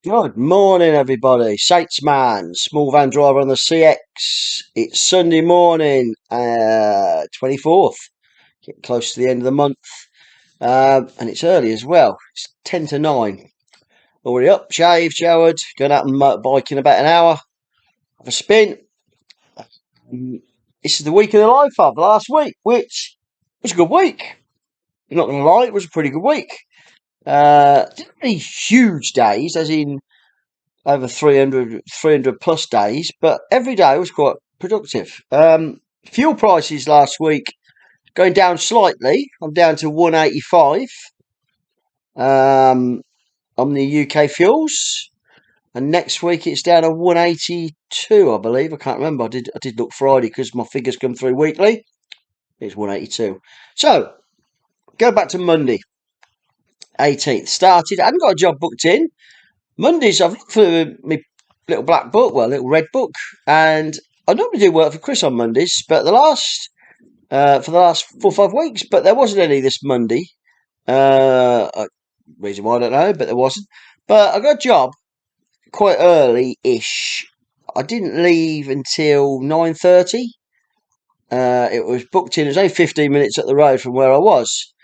Good morning, everybody. Saints man, small van driver on the CX. It's Sunday morning, 24th. Getting close to the end of the month. And it's early as well. It's 10 to 9. Already up, shaved, showered, going out and motorbike in about an hour. Have a spin. This is the week of the life of last week, which was a good week. I'm not going to lie, it was a pretty good week. Didn't any huge days, as in over 300 plus days, but every day was quite productive. Fuel prices last week going down slightly. I'm down to 185 on the UK fuels, and next week it's down to 182, I believe. I can't remember. I did look Friday because my figures come through weekly. It's 182. So go back to Monday, 18th. Started. I hadn't got a job booked in. Mondays, I've looked for my little black book, well, little red book, and I normally do work for Chris on Mondays, but for the last 4 or 5 weeks, but there wasn't any this Monday. Reason why I don't know, but there wasn't. But I got a job quite early-ish. I didn't leave until 9:30. It was booked in. It was only 15 minutes up the road from where I was.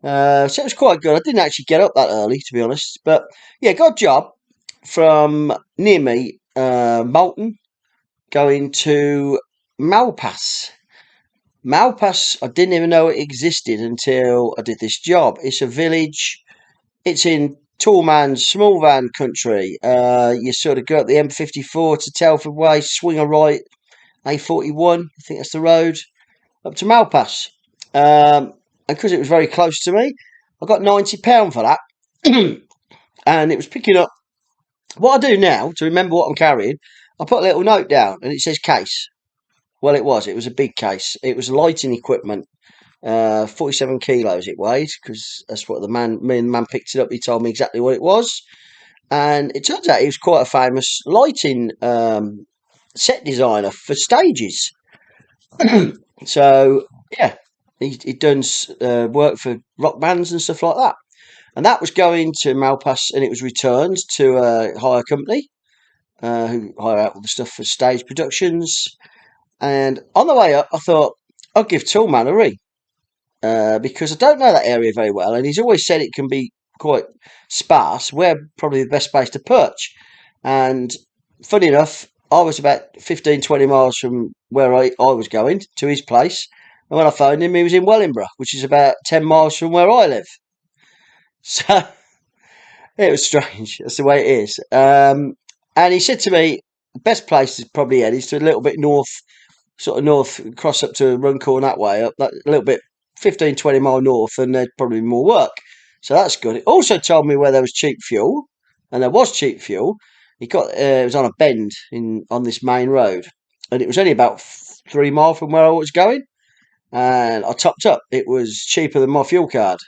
So it was quite good. I didn't actually get up that early, to be honest. But yeah, got a job from near me, Malton, going to Malpass. Malpass, I didn't even know it existed until I did this job. It's a village. It's in tall man, small van country. You sort of go up the M54 to Telford Way, swing a right, A41, I think that's the road, up to Malpass. And because it was very close to me, I got £90 for that. And it was picking up. What I do now to remember what I'm carrying, I put a little note down and it says case. Well, it was. It was a big case. It was lighting equipment. 47 kilos it weighed because that's what me and the man picked it up. He told me exactly what it was. And it turns out he was quite a famous lighting set designer for stages. So, yeah, he'd done work for rock bands and stuff like that. And that was going to Malpass and it was returned to a hire company who hire out all the stuff for stage productions. And on the way up, I thought, I'll give Toolman a ring because I don't know that area very well. And he's always said it can be quite sparse. We're probably the best place to perch. And funny enough, I was about 15, 20 miles from where I was going to his place. And when I phoned him, he was in Wellingborough, which is about 10 miles from where I live. So it was strange. That's the way it is. And he said to me, the best place is probably Eddie's to a little bit north, sort of north, cross up to Runcorn that way, up that a little bit, 15, 20 mile north, and there'd probably be more work. So that's good. It also told me where there was cheap fuel, and there was cheap fuel. It was on a bend on this main road, and it was only about 3 miles from where I was going, and I topped up. It was cheaper than my fuel card.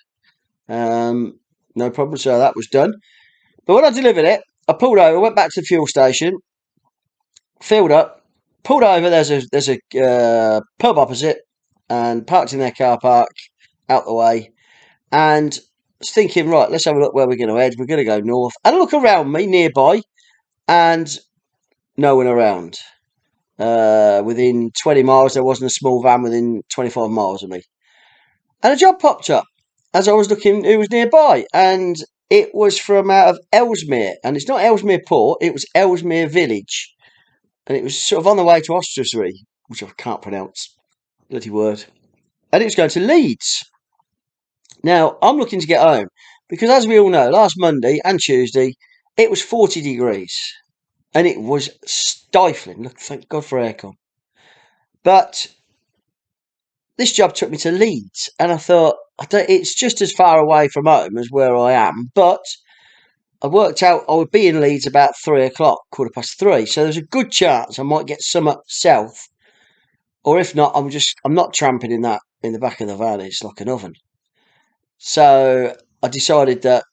No problem. So that was done. But when I delivered it, I pulled over, went back to the fuel station, filled up, pulled over. There's a pub opposite, and parked in their car park out the way. And was thinking, right, let's have a look where we're going to head. We're going to go north. And I look around me nearby, and no one around. Within 20 miles, there wasn't a small van within 25 miles of me. And a job popped up as I was looking who was nearby. And it was from out of Ellesmere. And it's not Ellesmere Port, it was Ellesmere Village. And it was sort of on the way to Oswestry, which I can't pronounce. Bloody word. And it was going to Leeds. Now, I'm looking to get home because, as we all know, last Monday and Tuesday, it was 40 degrees. And it was stifling. Look, thank God for aircon. But this job took me to Leeds, and I thought, it's just as far away from home as where I am, but I worked out I would be in Leeds about 3 o'clock, 3:15. So there's a good chance I might get some up south, or if not, I'm not tramping in the back of the van. It's like an oven. So I decided that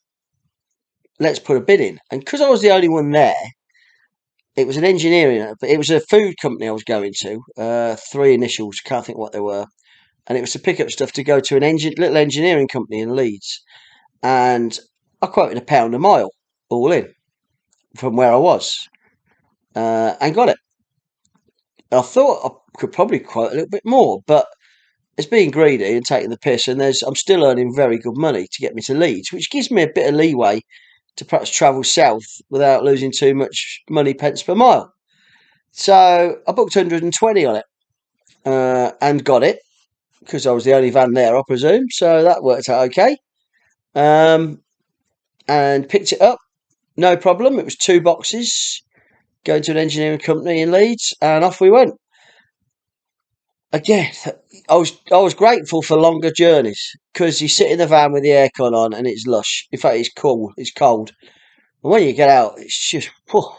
let's put a bid in, and because I was the only one there, it was an engineering, but it was a food company I was going to. Three initials, can't think what they were, and it was to pick up stuff to go to little engineering company in Leeds, and I quoted £1 a mile all in. from where I was, and got it. I thought I could probably quote a little bit more, but it's being greedy and taking the piss. And I'm still earning very good money to get me to Leeds, which gives me a bit of leeway to perhaps travel south without losing too much money pence per mile. So I booked 120 on it, and got it because I was the only van there, I presume. So that worked out okay. Um, and picked it up, no problem. It was 2 boxes going to an engineering company in Leeds, and off we went. Again, I was grateful for longer journeys because you sit in the van with the aircon on and it's lush. In fact, it's cool. It's cold. And when you get out, it's just. Whew.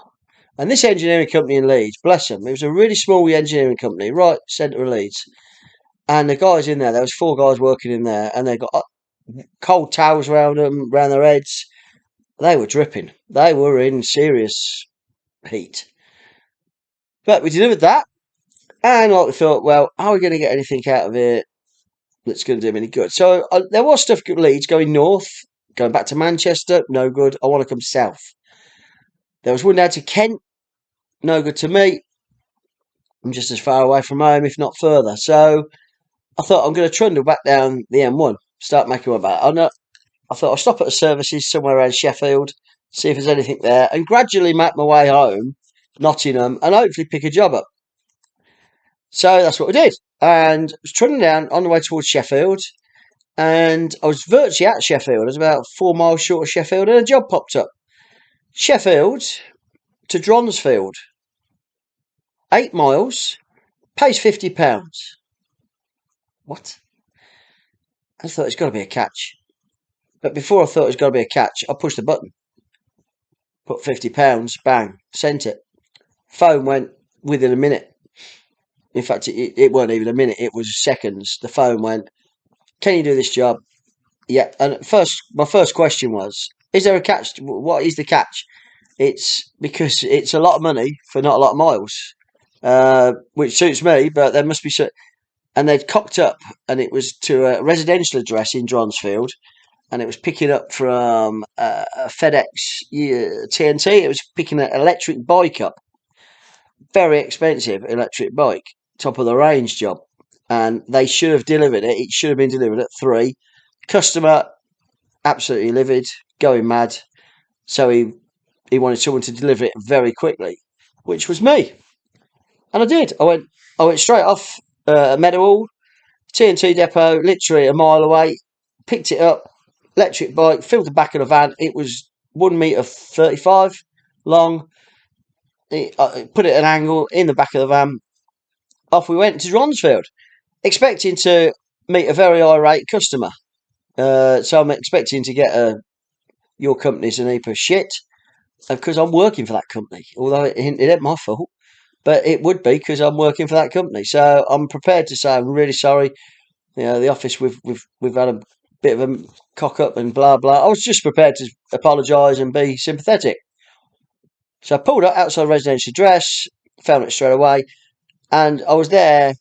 And this engineering company in Leeds, bless them, it was a really small engineering company, right centre of Leeds. And the guys in there, there was 4 guys working in there, and they got cold towels around them, around their heads. They were dripping. They were in serious heat. But we delivered that, and like we thought, well, are we going to get anything out of it that's going to do me any good? So there was stuff at Leeds going north, going back to Manchester, no good. I want to come south. There was one down to Kent, no good to me. I'm just as far away from home, if not further. So I thought I'm going to trundle back down the M1, start making my back. I thought I'll stop at the services somewhere around Sheffield, see if there's anything there, and gradually make my way home, Nottingham, and hopefully pick a job up. So that's what I did. And I was trundling down on the way towards Sheffield, and I was virtually at Sheffield. I was about 4 miles short of Sheffield, and a job popped up. Sheffield to Dronsfield. 8 miles, pays £50. What? I thought it's got to be a catch. But before I thought it was got to be a catch, I pushed the button. Put £50, bang, sent it. Phone went within a minute. In fact, it weren't even a minute, it was seconds. The phone went, can you do this job? Yeah. And my first question was, is there a catch? What is the catch? It's because it's a lot of money for not a lot of miles, which suits me, but there must be some. And they'd cocked up, and it was to a residential address in Dronsfield, and it was picking up from a FedEx TNT. It was picking an electric bike up. Very expensive electric bike, top of the range job. And they should have delivered it. It should have been delivered at 3. Customer, absolutely livid, going mad. So he wanted someone to deliver it very quickly, which was me. And I did. I went straight off Meadowhall, TNT depot, literally a mile away, picked it up, electric bike, filled the back of the van. It was 1 metre 35 long. I put it at an angle in the back of the van. Off we went to Dronsfield, expecting to meet a very irate customer. So I'm expecting to get your company's an heap of shit because I'm working for that company. Although it ain't my fault, but it would be because I'm working for that company. So I'm prepared to say I'm really sorry. You know, the office we've had a bit of a cock up and blah blah. I was just prepared to apologise and be sympathetic. So I pulled up outside a residential address, found it straight away, and I was there.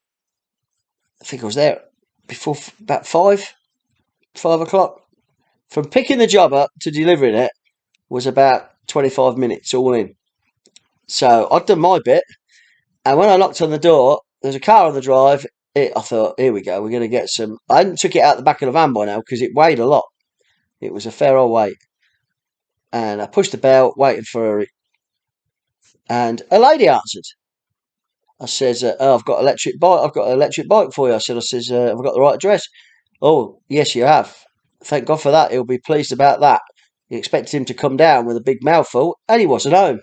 I think I was there before about 5 o'clock. From picking the job up to delivering it was about 25 minutes all in. So I'd done my bit, and when I knocked on the door, there was a car on the drive. I thought, here we go, we're going to get some. I hadn't took it out the back of the van by now because it weighed a lot. It was a fair old weight. And I pushed the bell, waiting for her, and a lady answered. I says, oh, I've got electric bike. I've got an electric bike for you. I says, have I got the right address? Oh, yes, you have. Thank God for that. He'll be pleased about that. You expected him to come down with a big mouthful, and he wasn't home.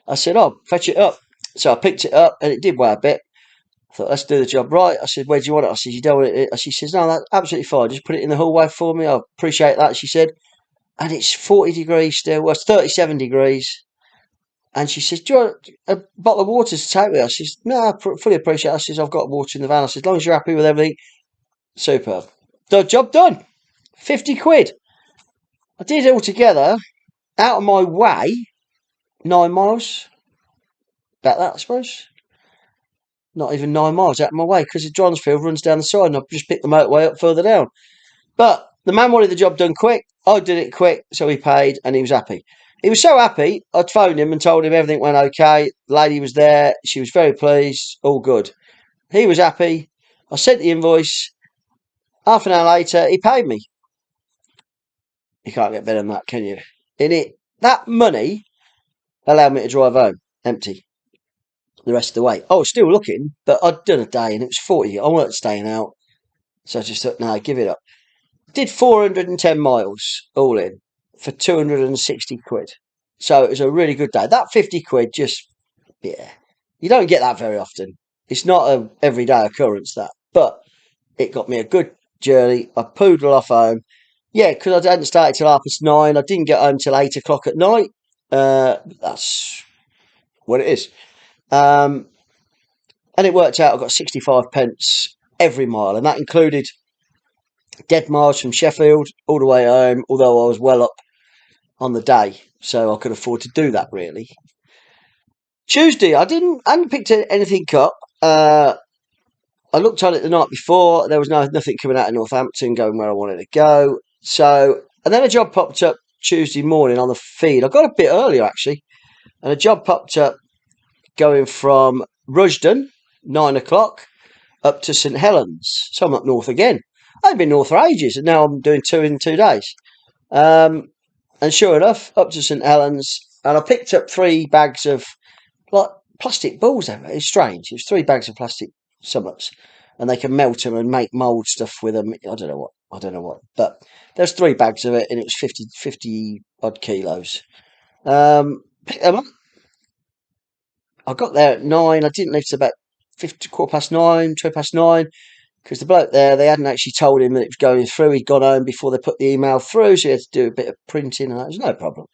I said, oh, fetch it up. So I picked it up, and it did weigh a bit. I thought, let's do the job right. I said, where do you want it? I said, you don't want it. She says, no, that's absolutely fine. Just put it in the hallway for me. I appreciate that, she said. And it's 40 degrees still. Well, it's 37 degrees. And she says, do you want a bottle of water to take with? I says, no, I fully appreciate it. I says, I've got water in the van. I says, as long as you're happy with everything, superb. The job done. 50 quid. I did it all together, out of my way, 9 miles. About that, I suppose. Not even 9 miles out of my way, because the Dronsfield runs down the side, and I've just picked the motorway up further down. But the man wanted the job done quick. I did it quick, so he paid, and he was happy. He was so happy. I'd phoned him and told him everything went okay. The lady was there. She was very pleased. All good. He was happy. I sent the invoice. Half an hour later, he paid me. You can't get better than that, can you? In it, that money allowed me to drive home empty the rest of the way. I was still looking, but I'd done a day and it was 40. I weren't staying out. So I just thought, no, give it up. Did 410 miles all in for 260 quid. So it was a really good day. That 50 quid just, yeah, you don't get that very often. It's not a everyday occurrence, that. But it got me a good journey. I poodled off home. Yeah, because I hadn't started till 9:30. I didn't get home till 8 o'clock at night. That's what it is. Um, and it worked out. I got 65 pence every mile, and that included dead miles from Sheffield all the way home. Although I was well up on the day, so I could afford to do that. Really, Tuesday, I hadn't picked anything up. I looked on it the night before. There was nothing coming out of Northampton going where I wanted to go. So, and then a job popped up Tuesday morning on the feed. I got a bit earlier actually, and a job popped up going from Rushden, 9 o'clock, up to St Helens. So I'm up north again. I've been north for ages, and now I'm doing 2 in 2 days. Um, and sure enough, up to St Helens, and I picked up 3 bags of like plastic balls. It's strange. It was 3 bags of plastic summits, and they can melt them and make mould stuff with them. I don't know what. But there's 3 bags of it, and it was 50 odd kilos. Picked them up. I got there at 9. I didn't leave till about 9:15, 9:20, because the bloke there, they hadn't actually told him that it was going through. He'd gone home before they put the email through, so he had to do a bit of printing, and that was no problem.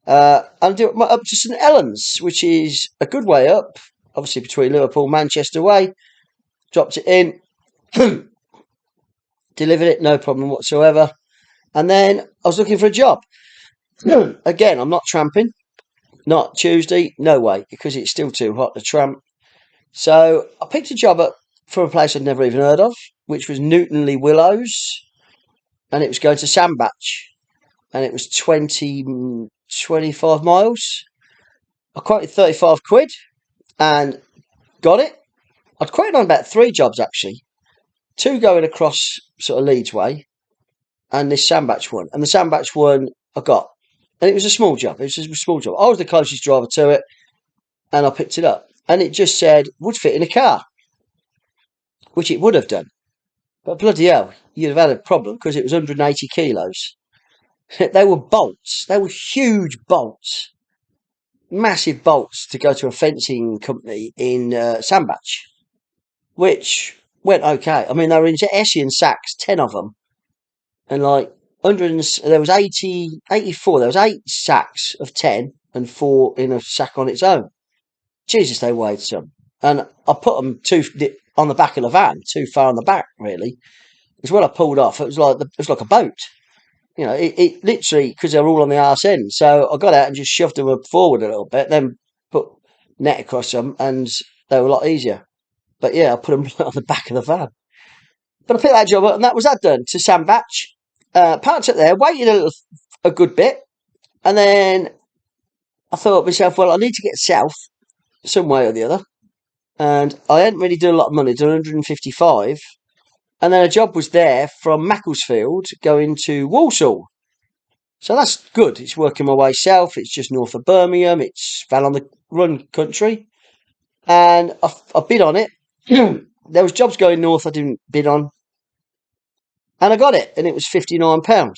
And do it up to St Helens, which is a good way up, obviously between Liverpool and Manchester way. Dropped it in, delivered it, no problem whatsoever. And then I was looking for a job. Again, I'm not tramping, not Tuesday, no way, because it's still too hot to tramp. So I picked a job up from a place I'd never even heard of, which was Newtonley Willows, and it was going to Sandbach, and it was 25 miles. I quoted 35 quid and got it. I'd quoted on about 3 jobs actually, 2 going across sort of Leeds way, and this Sandbach one. And the Sandbach one I got, and it was a small job. It was a small job. I was the closest driver to it, and I picked it up. And it just said would fit in a car, which it would have done. But bloody hell, you'd have had a problem because it was 180 kilos. They were bolts. They were huge bolts, massive bolts to go to a fencing company in Sandbach, which went okay. I mean, they were in Hessian sacks, 10 of them, and like 100. There was 84. There was 8 sacks of 10 and 4 in a sack on its own. Jesus, they weighed some, and I put them on the back of the van, too far on the back, really. Because when I pulled off, it was like a boat. You know, it literally, because they're all on the arse end. So I got out and just shoved them forward a little bit, then put net across them, and they were a lot easier. But yeah, I put them on the back of the van. But I picked that job up, and that was that done to Sandbach. Parked up there, waited a good bit, and then I thought to myself, well, I need to get south some way or the other. And I hadn't really done a lot of money, done 155. And then a job was there from Macclesfield going to Walsall. So that's good. It's working my way south. It's just north of Birmingham. It's Val on the Run country. And I bid on it. There was jobs going north I didn't bid on. And I got it. And it was £59.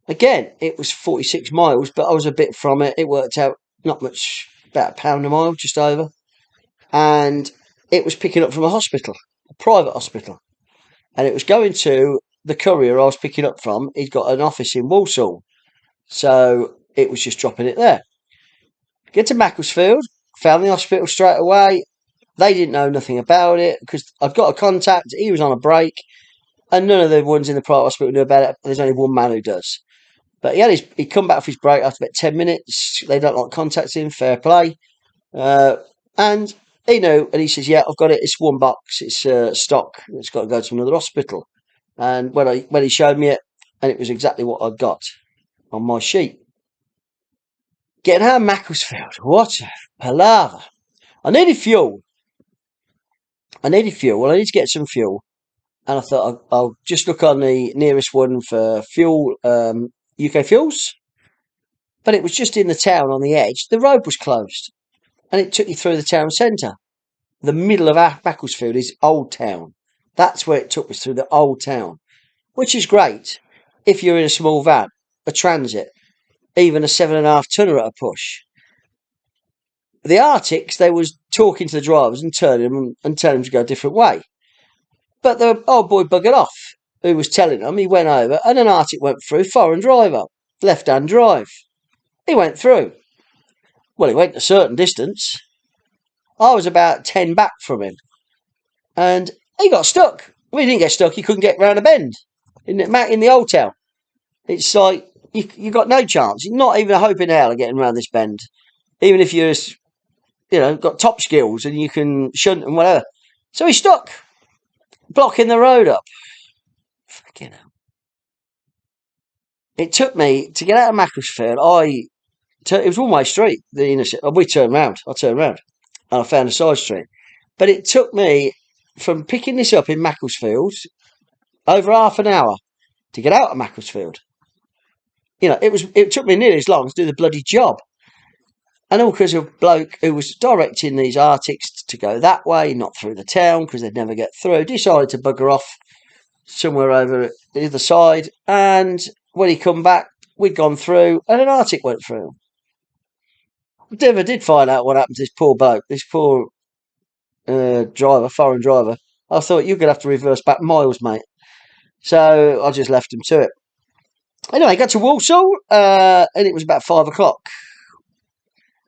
Again, it was 46 miles, but I was a bit from it. It worked out not much, about £1 a mile, just over. And it was picking up from a hospital, a private hospital. And it was going to the courier I was picking up from. He'd got an office in Walsall. So it was just dropping it there. Get to Macclesfield, found the hospital straight away. They didn't know nothing about it because I'd got a contact. He was on a break, and none of the ones in the private hospital knew about it. There's only one man who does. But he'd come back off his break after about 10 minutes. They don't like contacting him, fair play. And he knew, and he says, yeah, I've got it. It's one box. It's stock. It's got to go to another hospital. And when he showed me it, and it was exactly what I'd got on my sheet. Getting out of Macclesfield, what a palaver. I needed fuel. Well, I need to get some fuel. And I thought I'll just look on the nearest one for fuel, UK Fuels. But it was just in the town on the edge. The road was closed. And it took you through the town centre. The middle of Macclesfield is Old Town. That's where it took us through the Old Town, which is great if you're in a small van, a transit, even a 7.5 tonner at a push. The Arctics, they was talking to the drivers and telling them to go a different way. But the old boy buggered off, who was telling them. He went over, and an Arctic went through, foreign driver, left-hand drive. He went through. Well, he went a certain distance. I was about 10 back from him, and he got stuck. Well, he didn't get stuck. He couldn't get round a bend in the Old Town. It's like you got no chance. You're not even a hope in hell of getting round this bend, even if you're, got top skills and you can shunt and whatever. So he's stuck, blocking the road up. Fucking hell. It took me to get out of Macclesfield. It was one-way street. We turned round. I turned round, and I found a side street. But it took me from picking this up in Macclesfield over half an hour to get out of Macclesfield. It took me nearly as long to do the bloody job. And all because of a bloke who was directing these Arctics to go that way, not through the town, because they'd never get through, decided to bugger off somewhere over the other side. And when he come back, we'd gone through, and an Arctic went through. I never did find out what happened to this poor bloke, this poor driver, foreign driver. I thought, you're going to have to reverse back miles, mate. So I just left him to it. Anyway, I got to Walsall, and it was about 5 o'clock.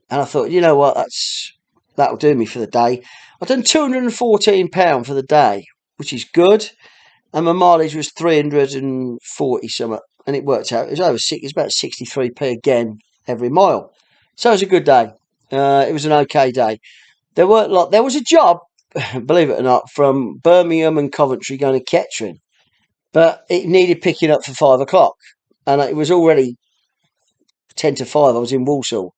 And I thought, you know what, that'll do me for the day. I've done £214 for the day, which is good. And my mileage was 340 something. And it worked out. It was about 63p again every mile. So it was a good day. It was an okay day. There was a job, believe it or not, from Birmingham and Coventry going to Kettering. But it needed picking up for 5 o'clock. And it was already 10 to 5. I was in Walsall.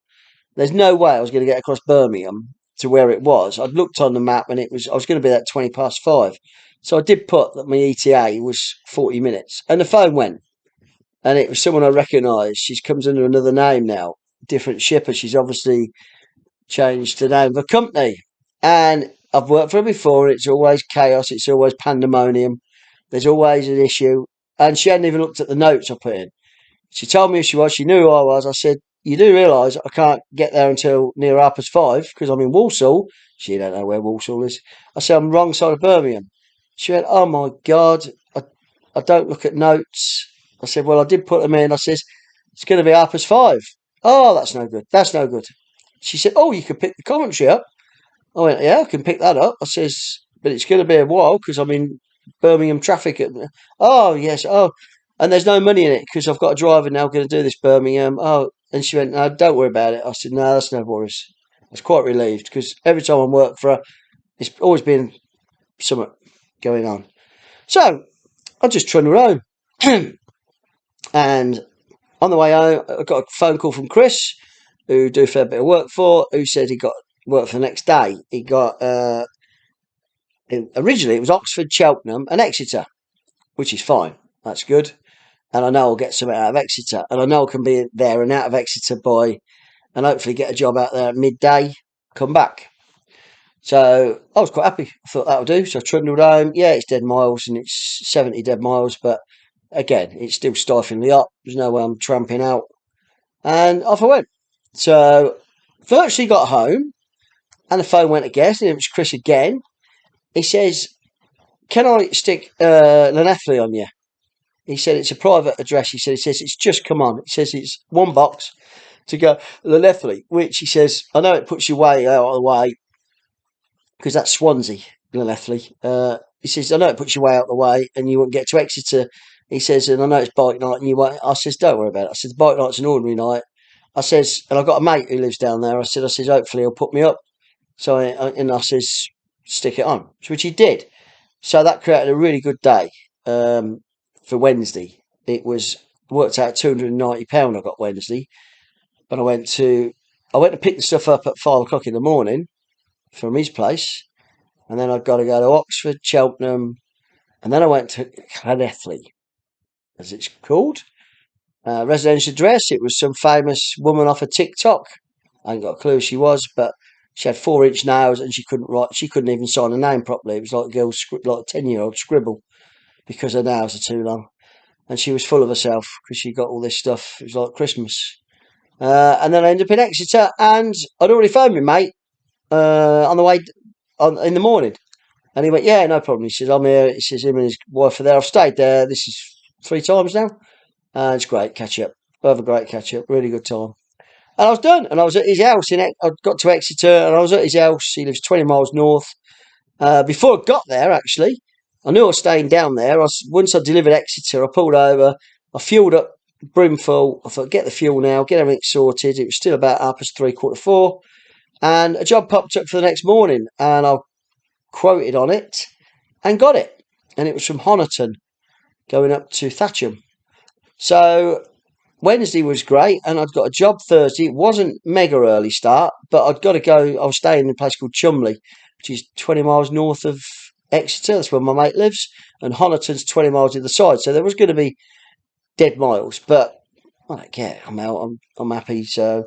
There's no way I was going to get across Birmingham to where it was. I'd looked on the map and I was going to be there at 20 past 5. So I did put that my ETA was 40 minutes. And the phone went. And it was someone I recognised. She comes under another name now. Different shipper. She's obviously changed the name of the company. And I've worked for her before. And it's always chaos. It's always pandemonium. There's always an issue. And she hadn't even looked at the notes I put in. She told me who she was. She knew who I was. I said, you do realise I can't get there until near 5:30 because I'm in Walsall. She don't know where Walsall is. I said, I'm wrong side of Birmingham. She went, oh my God, I don't look at notes. I said, well, I did put them in. I says, it's going to be 5:30. Oh, that's no good. That's no good. She said, oh, you could pick the commentary up. I went, yeah, I can pick that up. I says, but it's going to be a while because I'm in Birmingham traffic. Oh, yes. Oh, and there's no money in it because I've got a driver now going to do this Birmingham. Oh, and she went, no, don't worry about it. I said, no, that's no worries. I was quite relieved because every time I work for her, it's always been something going on. So I just trundled home. And on the way home, I got a phone call from Chris, who do a fair bit of work for, who said he got work for the next day. He got, originally it was Oxford, Cheltenham and Exeter, which is fine. That's good. And I know I'll get something out of Exeter. And I know I can be there and out of Exeter and hopefully get a job out there at midday, come back. So I was quite happy. I thought that'll do. So I trundled home. Yeah, it's dead miles and it's 70 dead miles. But again, it's still stiflingly hot. There's no way I'm tramping out. And off I went. So virtually got home and the phone went again. And it was Chris again. He says, can I stick Llanelli on you? He said, it's a private address. He says, it's just come on. He says, it's one box to go Llanelli, which he says, I know it puts you way out of the way because that's Swansea, Llanelli. He says, I know it puts you way out of the way and you won't get to Exeter. He says, and I know it's bike night and you won't. I says, don't worry about it. I said, the bike night's an ordinary night. I says, and I've got a mate who lives down there. I says, hopefully he'll put me up. So, I says, stick it on, which he did. So that created a really good day. For Wednesday, it was worked out £290 I got Wednesday, But I went to pick the stuff up at 5 o'clock in the morning from his place, and then I've got to go to Oxford, Cheltenham, and then I went to Llanelli, as it's called. Residential address. It was some famous woman off of TikTok. I ain't got a clue who she was, but she had 4-inch nails and she couldn't write. She couldn't even sign a name properly. It was like a girl's like a 10-year-old scribble because her nails are too long. And she was full of herself because she got all this stuff. It was like Christmas. And then I ended up in Exeter, and I'd already phoned my mate on the way in the morning. And he went, "Yeah, no problem." He says, "I'm here." He says, "Him and his wife are there. I've stayed there. This is 3 times now. And it's great catch up. I have a great catch up. Really good time." And I was done. And I was at his house. I got to Exeter and I was at his house. He lives 20 miles north. Before I got there, actually, I knew I was staying down there. Once I delivered Exeter, I pulled over. I fueled up brimful. I thought, get the fuel now, get everything sorted. It was still about 3:30, 4:15. And a job popped up for the next morning. And I quoted on it and got it. And it was from Honiton going up to Thatcham. So Wednesday was great, and I'd got a job Thursday. It wasn't mega early start, but I'd got to go. I was staying in a place called Chumley, which is 20 miles north of Exeter. That's where my mate lives, and Honiton's 20 miles either side. So there was going to be dead miles, but I don't care. I'm out. I'm happy. So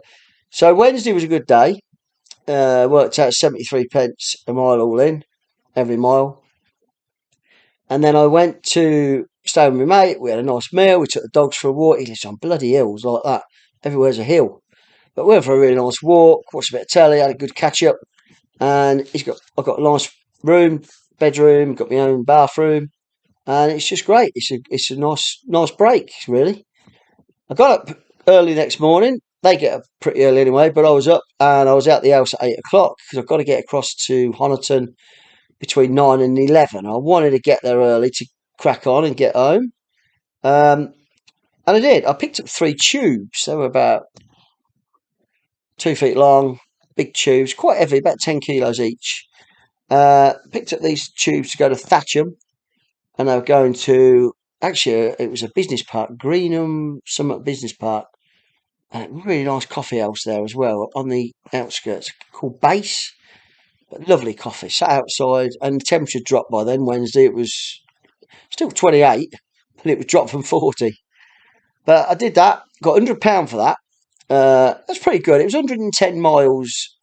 Wednesday was a good day. Worked out 73 pence a mile all in, every mile. And then I went to stay with my mate. We had a nice meal. We took the dogs for a walk. He lives on bloody hills like that. Everywhere's a hill. But we went for a really nice walk, watched a bit of telly, had a good catch up. And I've got a nice room, bedroom, got my own bathroom. And it's just great. It's a nice break, really. I got up early next morning. They get up pretty early anyway, but I was up and I was out the house at 8 o'clock because I've got to get across to Honiton between 9 and 11. I wanted to get there early to crack on and get home. And I did. I picked up 3 tubes. They were about 2 feet long, big tubes, quite heavy, about 10 kilos each. Picked up these tubes to go to Thatcham, and they were going to, actually, it was a business park, Greenham Summit Business Park, and a really nice coffee house there as well on the outskirts called Base. But lovely coffee, sat outside, and the temperature dropped by then. Wednesday, it was still 28, and it was dropped from 40. But I did that, got £100 for that. That's pretty good. It was 110 miles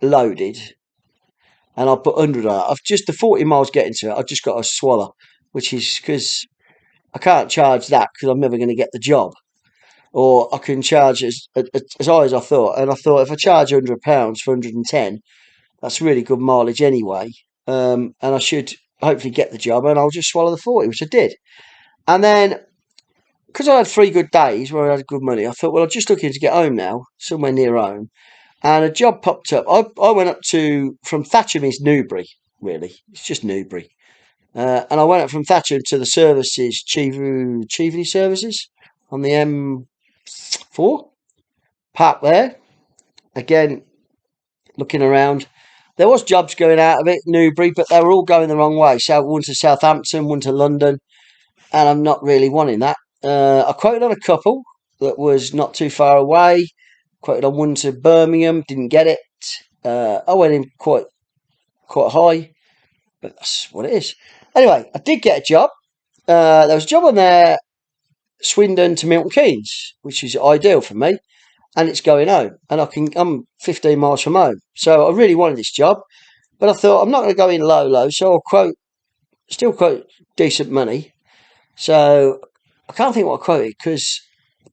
loaded, and I put 100 on it. I've just the 40 miles getting to it. I've just got a swallow, which is because I can't charge that because I'm never going to get the job. Or I can charge as high as I thought, and I thought if I charge £100 for 110, that's really good mileage anyway. And I should hopefully get the job, and I'll just swallow the 40, which I did. And then, because I had 3 good days where I had good money, I thought, well, I'm just looking to get home now, somewhere near home. And a job popped up. I went up from Thatcham is Newbury, really. It's just Newbury. And I went up from Thatcham to the services, Cheveley services on the M4. Parked there. Again, looking around. There was jobs going out of it, Newbury, but they were all going the wrong way. So one to Southampton, one to London, and I'm not really wanting that. I quoted on a couple that was not too far away. Quoted on one to Birmingham, didn't get it. I went in quite high, but that's what it is. Anyway, I did get a job. There was a job on there, Swindon to Milton Keynes, which is ideal for me. And it's going home, and I'm 15 miles from home. So I really wanted this job, but I thought I'm not going to go in low, so I'll still quote decent money. So I can't think what I quoted because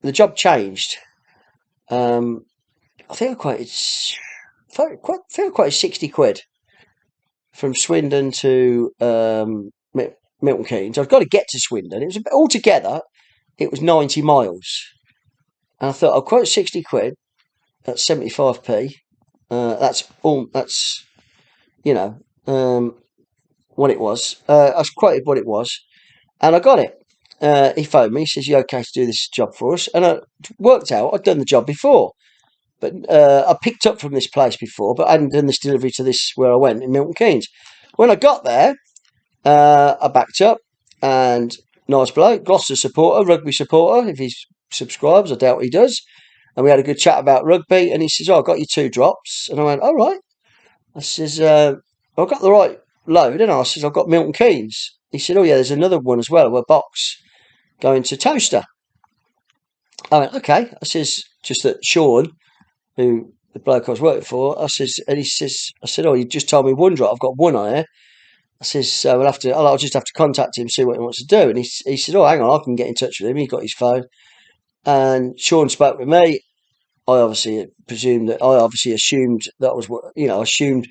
the job changed. I think I quoted 60 quid from Swindon to Milton Keynes. I've got to get to Swindon. It was altogether, it was 90 miles. And I thought I'll quote 60 quid. That's 75p. That's what it was. I quoted what it was, and I got it. He phoned me. He says, "You okay to do this job for us?" And it worked out. I'd done the job before, but I picked up from this place before, but I hadn't done this delivery to this where I went in Milton Keynes. When I got there, I backed up, and nice bloke, Gloucester supporter, rugby supporter. If he subscribes, I doubt he does. and we had a good chat about rugby. And he says, "Oh, I got you 2 drops," and I went, "All right." I says, "I've got the right load," and I says, "I've got Milton Keynes." He said, "Oh yeah, there's another one as well, a box going to Toaster." I went, "Okay." I says, "Just that Sean, who the bloke I was working for," I says, and he says, I said, "Oh, you just told me 1 drop. I've got 1 on here." I says, "So I'll just have to contact him, see what he wants to do." And he said, "Oh, hang on, I can get in touch with him." He got his phone, and Sean spoke with me. I obviously assumed that was what, I assumed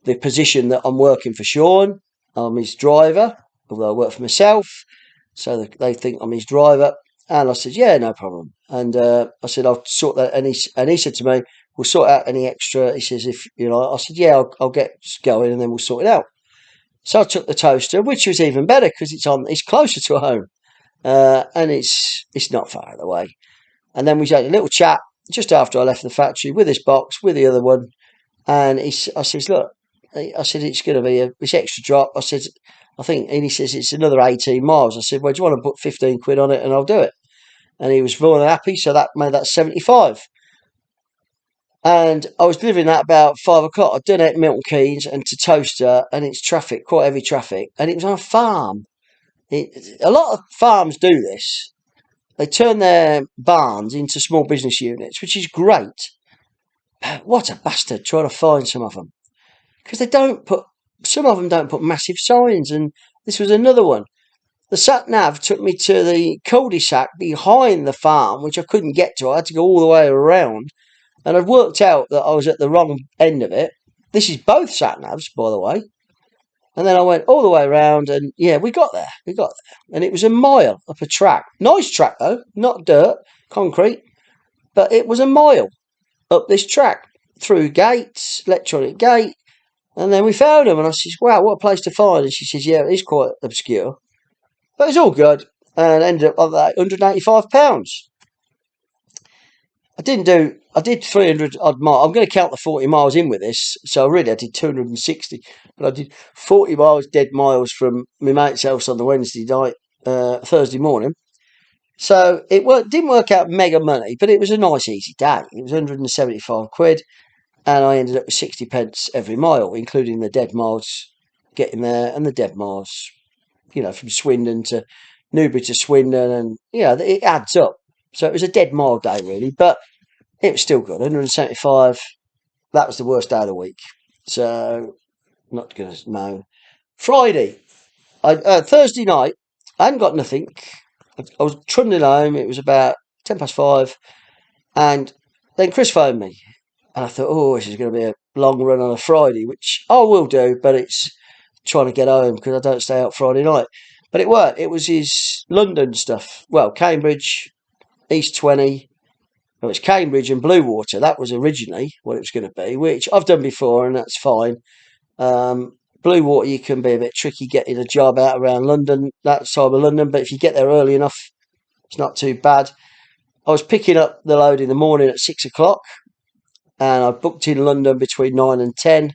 the position that I'm working for Sean. I'm his driver, although I work for myself, so they think I'm his driver. And I said, "Yeah, no problem." And I said, "I'll sort that." And he said to me, "We'll sort out any extra." He says, "If you know," I said, "Yeah, I'll get going, and then we'll sort it out." So I took the toaster, which was even better because it's closer to home, and it's not far away. And then we had a little chat just after I left the factory with this box, with the other one. And I says, "Look," I said, "it's going to be this extra drop." I said, "I think," and he says, "It's another 18 miles. I said, "Well, do you want to put 15 quid on it and I'll do it?" And he was more than happy. So that made that 75. And I was delivering that about 5 o'clock. I'd done it at Milton Keynes and to Toaster, and it's traffic, quite heavy traffic. And it was on a farm. A lot of farms do this. They turn their barns into small business units, which is great. What a bastard trying to find some of them. Because some of them don't put massive signs, and this was another one. The sat nav took me to the cul-de-sac behind the farm, which I couldn't get to. I had to go all the way around, and I'd worked out that I was at the wrong end of it. This is both sat navs, by the way. And then I went all the way around, and yeah, we got there. And it was a mile up a track. Nice track though, not dirt, concrete, but it was a mile up this track through gates, electronic gate. And then we found them, and I says, "Wow, what a place to find." And she says, "Yeah, it is quite obscure, but it's all good." And ended up on that £185. I did 300 odd miles. I'm going to count the 40 miles in with this. So really I did 260, but I did 40 miles dead miles from my mate's house on the Wednesday night, Thursday morning. So didn't work out mega money, but it was a nice easy day. It was 175 quid. And I ended up with 60 pence every mile, including the dead miles getting there and the dead miles, from Swindon to Newbury to Swindon. And, it adds up. So it was a dead mile day, really. But it was still good. 175. That was the worst day of the week. So, not going to moan. Friday. Thursday night, I hadn't got nothing. I was trundling home. It was about 5:10. And then Chris phoned me. And I thought, oh, this is going to be a long run on a Friday, which I will do, but it's trying to get home because I don't stay out Friday night. But it worked. It was his London stuff. Well, Cambridge, East 20. Well, it's Cambridge and Bluewater. That was originally what it was going to be, which I've done before, and that's fine. Bluewater, you can be a bit tricky getting a job out around London, that side of London, but if you get there early enough, it's not too bad. I was picking up the load in the morning at 6 o'clock, and I booked in London between 9 and 10.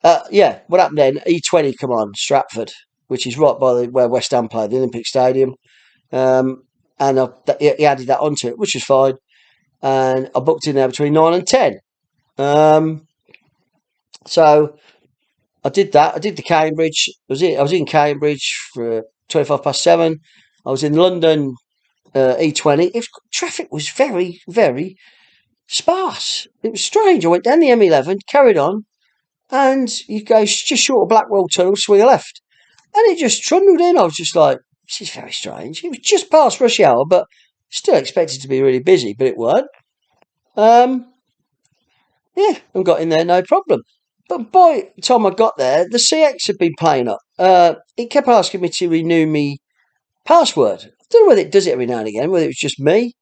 What happened then? E20 come on, Stratford, which is right by where West Ham play, the Olympic Stadium. And he added that onto it, which was fine. And I booked in there between 9 and 10. So I did that. I did the Cambridge. I was in Cambridge for 7:25. I was in London, E20. Traffic was very, very sparse. It was strange. I went down the M11, carried on, and you go just short of Blackwell Tunnel, swing left. And it just trundled in. I was just like, this is very strange. It was just past rush hour, but still expected to be really busy, but it weren't. And got in there no problem. But by the time I got there, the CX had been playing up. It kept asking me to renew me password. I don't know whether it does it every now and again, whether it was just me.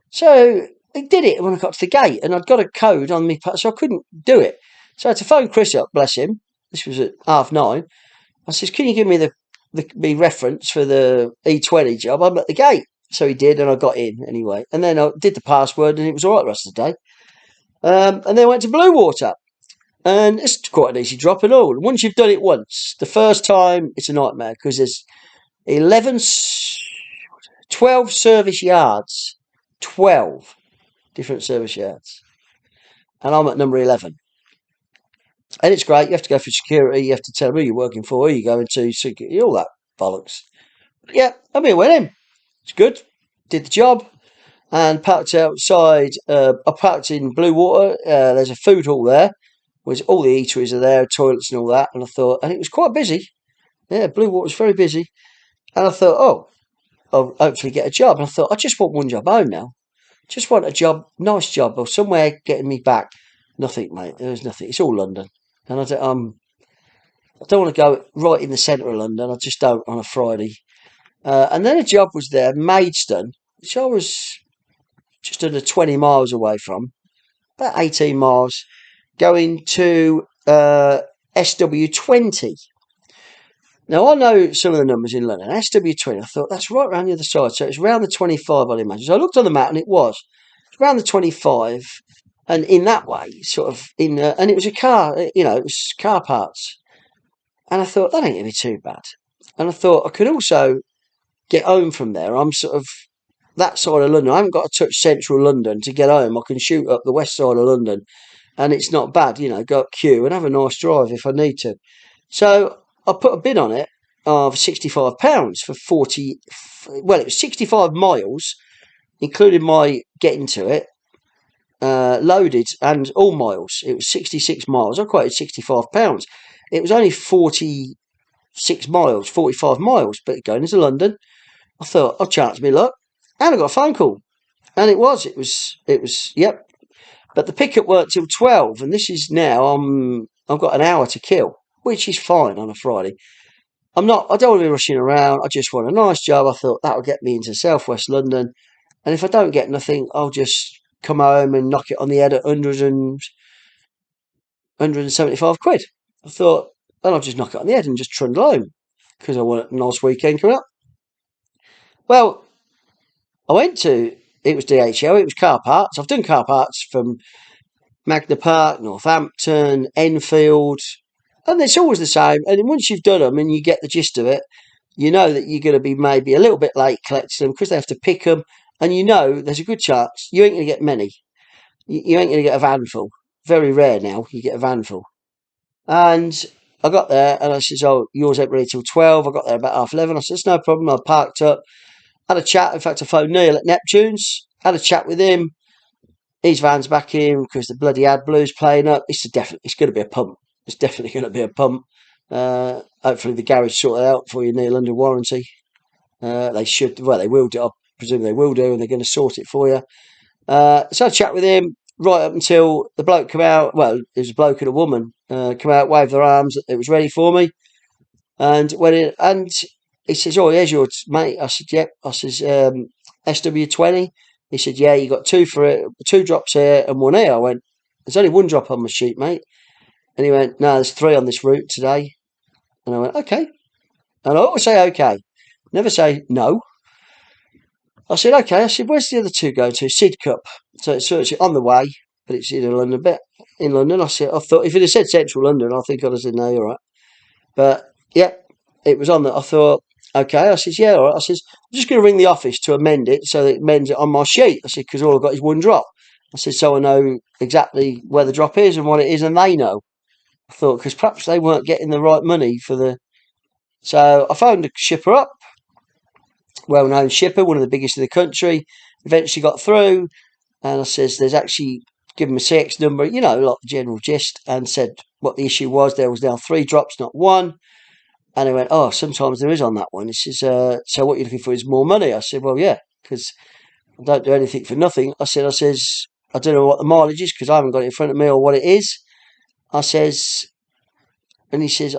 So it did it when I got to the gate, and I'd got a code on me, so I couldn't do it. So I had to phone Chris up, bless him. This was at 9:30. I says, "Can you give me the reference for the E20 job? I'm at the gate." So he did, and I got in anyway. And then I did the password, and it was all right the rest of the day. And then I went to Bluewater. And it's quite an easy drop and all. Once you've done it once, the first time, it's a nightmare because there's 12 service yards. 12. different service yards. And I'm at number 11. And it's great. You have to go for security. You have to tell them who you're working for, who you're going to, all that bollocks. Yeah, I mean, went in. It's good. Did the job. And parked outside. I parked in Blue Water. There's a food hall there. Which all the eateries are there, toilets and all that. And I thought, and it was quite busy. Yeah, Blue Water's very busy. And I thought, oh, I'll hopefully get a job. And I thought, I just want one job home now. Just want a job, nice job, or somewhere getting me back. Nothing, mate. There was nothing. It's all London. And I don't want to go right in the centre of London. I just don't on a Friday. And then a job was there, Maidstone, which I was just under 20 miles away from, about 18 miles, going to SW20. Now, I know some of the numbers in London. SW20, I thought that's right around the other side. So it's around the 25, I'd imagine. So I looked on the map and it was. It's around the 25. And in that way, sort of, and it was a car, it was car parts. And I thought, that ain't going to be too bad. And I thought I could also get home from there. I'm sort of that side of London. I haven't got to touch central London to get home. I can shoot up the west side of London. And it's not bad, go up Kew and have a nice drive if I need to. So I put a bid on it of £65 for 40. Well, it was 65 miles, including my getting to it, loaded and all miles. It was 66 miles. I quoted £65. It was only 46 miles, 45 miles, but going into London, I thought I'll chance my luck, and I got a phone call, and it was, yep. But the pickup worked till 12, and this is now I've got an hour to kill, which is fine on a Friday. I don't want to be rushing around. I just want a nice job. I thought that'll get me into southwest London, and if I don't get nothing, I'll just come home and knock it on the head at 175 quid. I thought, then I'll just knock it on the head and just trundle home because I want a nice weekend coming up. Well, I went to, it was DHL, it was car parts. I've done car parts from Magna Park, Northampton, Enfield, and it's always the same. And once you've done them and you get the gist of it, you know that you're going to be maybe a little bit late collecting them because they have to pick them. And there's a good chance you ain't going to get many. You ain't going to get a vanful. Very rare now you get a vanful. And I got there and I says, oh, yours ain't ready till 12. I got there about 11:30. I says, no problem. I parked up, had a chat. In fact, I phoned Neil at Neptune's, had a chat with him. His van's back in because the bloody Ad Blues playing up. It's going to be a pump. It's definitely going to be a pump. Hopefully the garage sort it out for you, Neil, under warranty. They should. Well, they will do. I presume they will do, and they're going to sort it for you. So I chat with him right up until the bloke come out. Well, it was a bloke and a woman come out, waved their arms. It was ready for me, and went in. And he says, "Oh, here's your mate." I said, "Yep." I says, "SW20." He said, "Yeah, you got two for it, 2 drops here and 1 here." I went, "There's only 1 drop on my sheet, mate." And he went, "No, there's 3 on this route today." And I went, "Okay." And I always say okay, never say no. I said, "Okay." I said, "Where's the other 2 go to?" Sidcup. So it's on the way, but it's in London, a bit in London. I thought if it had said central London, I think I'd have said, "No, you're right." But yeah, it was on that. I thought, okay. I says, "Yeah, all right." I says, "I'm just going to ring the office to amend it so that it amends it on my sheet." I said, "Because all I've got is 1 drop." I said, "So I know exactly where the drop is and what it is, and they know." I thought, because perhaps they weren't getting the right money for the. So I phoned the shipper up, well-known shipper, one of the biggest in the country. Eventually got through, and I says, "There's actually." Give him a CX number, like the general gist, and said what the issue was. There was now 3 drops, not 1. And he went, "Oh, sometimes there is on that one." He says, "So what you're looking for is more money?" I said, "Well, yeah, because I don't do anything for nothing." I says, "I don't know what the mileage is because I haven't got it in front of me or what it is." I says, and he says,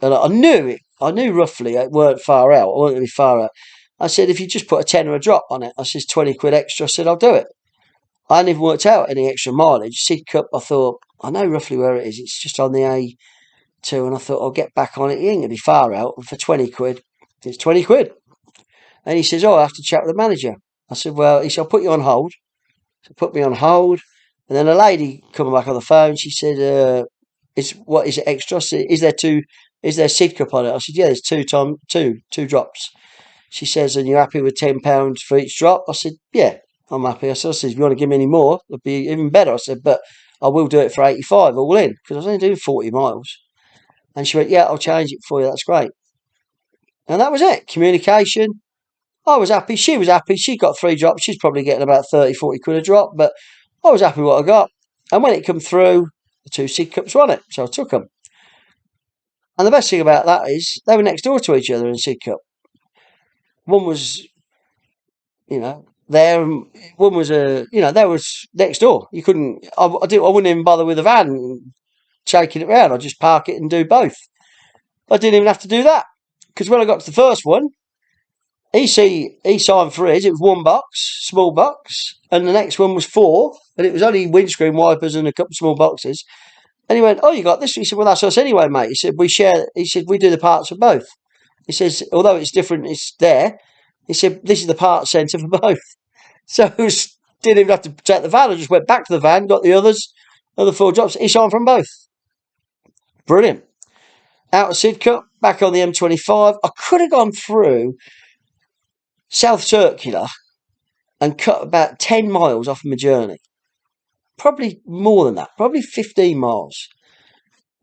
and I knew it. I knew roughly it weren't far out. I wasn't going to be far out. I said, "If you just put a tenner a drop on it," I says, 20 quid extra. I said, "I'll do it." I hadn't even worked out any extra mileage. Sidcup, I thought, I know roughly where it is. It's just on the A2, and I thought, I'll get back on it. It ain't going to be far out. And for 20 quid, it's 20 quid. And he says, "Oh, I have to chat with the manager." I said, "Well," he said, "I'll put you on hold." So put me on hold. And then a lady coming back on the phone, she said, what is it extra? I said, is there Sidcup on it? I said, "Yeah, there's two drops." She says, "And you're happy with £10 for each drop?" I said, "Yeah." I'm happy. I said, if you want to give me any more, it'd be even better. I said, but I will do it for 85 all in because I was only doing 40 miles. And she went, yeah, I'll change it for you. That's great. And that was it. Communication. I was happy. She was happy. She got 3 drops. She's probably getting about 30, 40 quid a drop, but I was happy with what I got. And when it come through, the 2 Sidcups were on it. So I took them. And the best thing about that is they were next door to each other in Sidcup. One was, there. One was they was next door. You couldn't. I wouldn't even bother with the van shaking it around. I'd just park it and do both. I didn't even have to do that because when I got to the first one, he signed for his. It was 1 box, small box, and the next one was 4, and it was only windscreen wipers and a couple of small boxes. And he went, "Oh, you got this?" He said, "Well, that's us anyway, mate." He said, "We share." He said, "We do the parts for both." He says, "Although it's different, it's there." He said, "This is the part centre for both." So didn't even have to take the van. I just went back to the van, got the other 4 drops. He signed from both. Brilliant. Out of Sidcup, back on the M25. I could have gone through South Circular and cut about 10 miles off my journey. Probably more than that, probably 15 miles.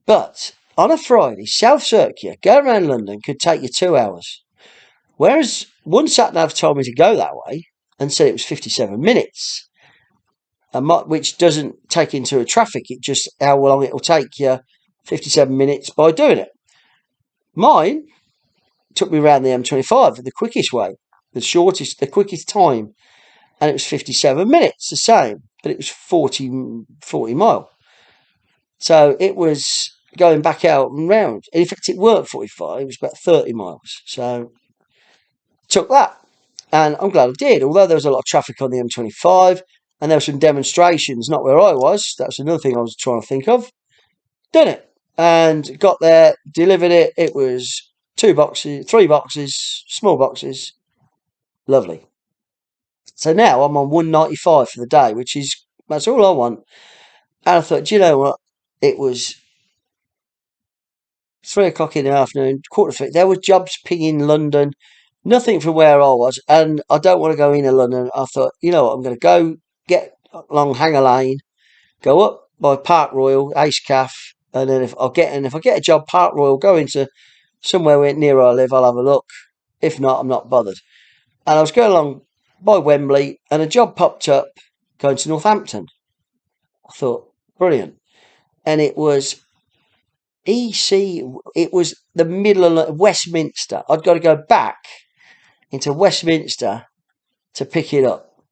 But on a Friday, South Circular, going around London could take you 2 hours. Whereas one sat-nav told me to go that way and said it was 57 minutes, which doesn't take into traffic. It just how long it will take you 57 minutes by doing it. Mine took me around the M25 the quickest way, the quickest time, and it was 57 minutes, the same, but it was 40 mile. So it was going back out and round. In fact, it weren't 45, it was about 30 miles. So took that, and I'm glad I did, although there was a lot of traffic on the M25, and there were some demonstrations, not where I was. That's another thing I was trying to think of. Done it, and got there, delivered it. It was 3 boxes, small boxes. Lovely. So now I'm on 195 for the day, that's all I want. And I thought, do you know what? It was 3 o'clock in the afternoon, 2:45. There were jobs pinging London, nothing from where I was, and I don't want to go into London. I thought, you know what? I'm going to go get along Hanger Lane, go up by Park Royal, Ace Caff, and then if I get a job Park Royal, go into somewhere near where I live, I'll have a look. If not, I'm not bothered. And I was going along by Wembley, and a job popped up going to Northampton. I thought, brilliant. And it was EC, it was the middle of Westminster. I'd got to go back into Westminster to pick it up.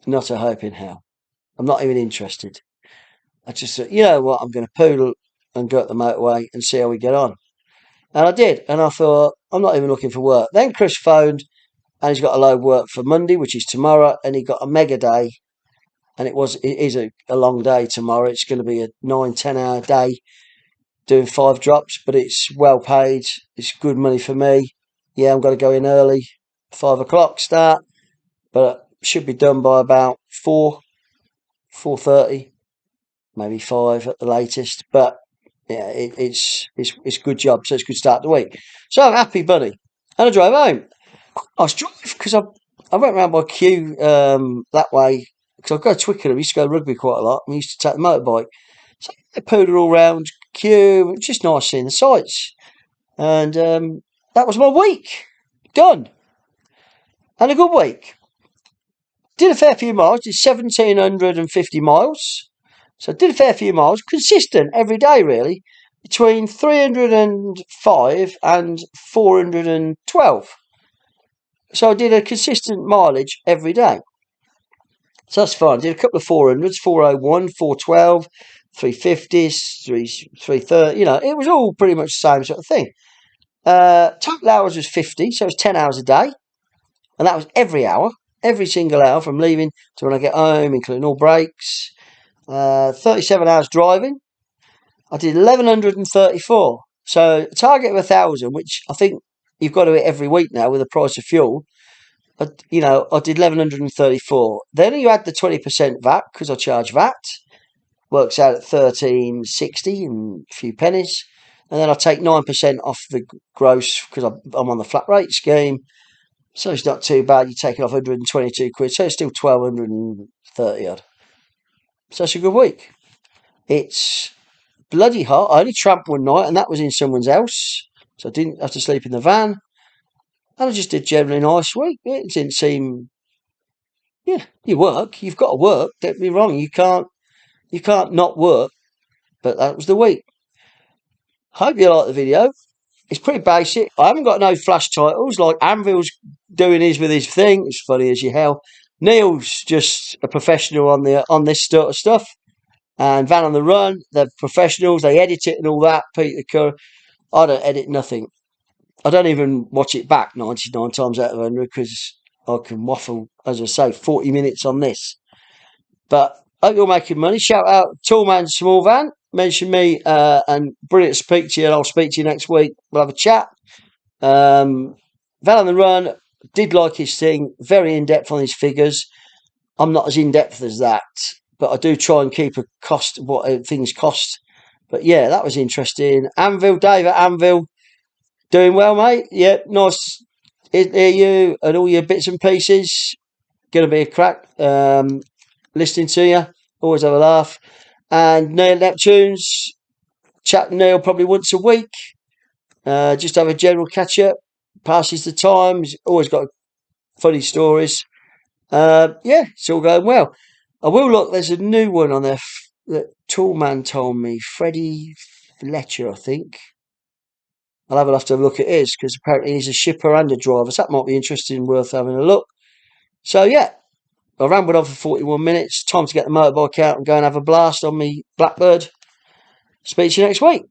Not a hope in hell. I'm not even interested. I just thought, you know what, I'm going to poodle and go up the motorway and see how we get on. And I did. And I thought, I'm not even looking for work. Then Chris phoned, and he's got a load of work for Monday, which is tomorrow, and he got a mega day. And it is a long day tomorrow. It's going to be a 9-10 hour day doing 5 drops, but it's well paid. It's good money for me. Yeah, I'm going to go in early, 5 o'clock start, but should be done by about 4:30, maybe 5 at the latest. But yeah, it's good job. So it's a good start to the week. So I'm happy, buddy. And I drove home. I was driving because I went round by Kew that way because I go to Twickenham. I used to go to rugby quite a lot. We used to take the motorbike. So I poodled all round Kew. It's just nice seeing the sights. And that was my week. Done. And a good week. Did a fair few miles. Did 1,750 miles. So I did a fair few miles. Consistent every day, really. Between 305 and 412. So I did a consistent mileage every day. So that's fine. I did a couple of 400s, 401, 412, 350s, 330. It was all pretty much the same sort of thing. Total hours was 50, so it was 10 hours a day. And that was every hour, every single hour from leaving to when I get home, including all breaks. 37 hours driving. I did 1,134. So a target of 1,000, which I think you've got to hit every week now with the price of fuel. I did 1,134. Then you add the 20% VAT because I charge VAT. Works out at 13.60 and a few pennies. And then I take 9% off the gross because I'm on the flat rate scheme. So it's not too bad. You're taking off 122 quid, so it's still 1,230 odd. So it's a good week. It's bloody hot. I only tramped one night, and that was in someone's house, so I didn't have to sleep in the van. And I just did generally nice week. It didn't seem. Yeah, you work. You've got to work. Don't get me wrong. You can't. You can't not work. But that was the week. Hope you like the video. It's pretty basic. I haven't got no flash titles like Anvil's doing his with his thing. It's funny as you hell. Neil's just a professional on this sort of stuff. And Van on the Run, they're professionals. They edit it and all that. Peter Curry. I don't edit nothing. I don't even watch it back 99 times out of 100 because I can waffle, as I say, 40 minutes on this. But hope you're making money. Shout out Tallman Small Van. Mention me and brilliant to speak to you. And I'll speak to you next week. We'll have a chat. Van on the Run did like his thing. Very in depth on his figures. I'm not as in depth as that, but I do try and keep a cost what things cost. But yeah, that was interesting. Anvil, Dave at Anvil, doing well, mate. Yeah, nice to hear you and all your bits and pieces. Gonna be a crack. Listening to you, always have a laugh. And Neil Neptunes, chat with Neil probably once a week. Just have a general catch up. Passes the time. He's always got funny stories. Yeah, it's all going well. I will look. There's a new one on there that Tallman told me. Freddie Fletcher, I think. I'll have to have a look at his because apparently he's a shipper and a driver. So that might be interesting, worth having a look. So yeah, I rambled on for 41 minutes. Time to get the motorbike out and go and have a blast on me Blackbird. Speak to you next week.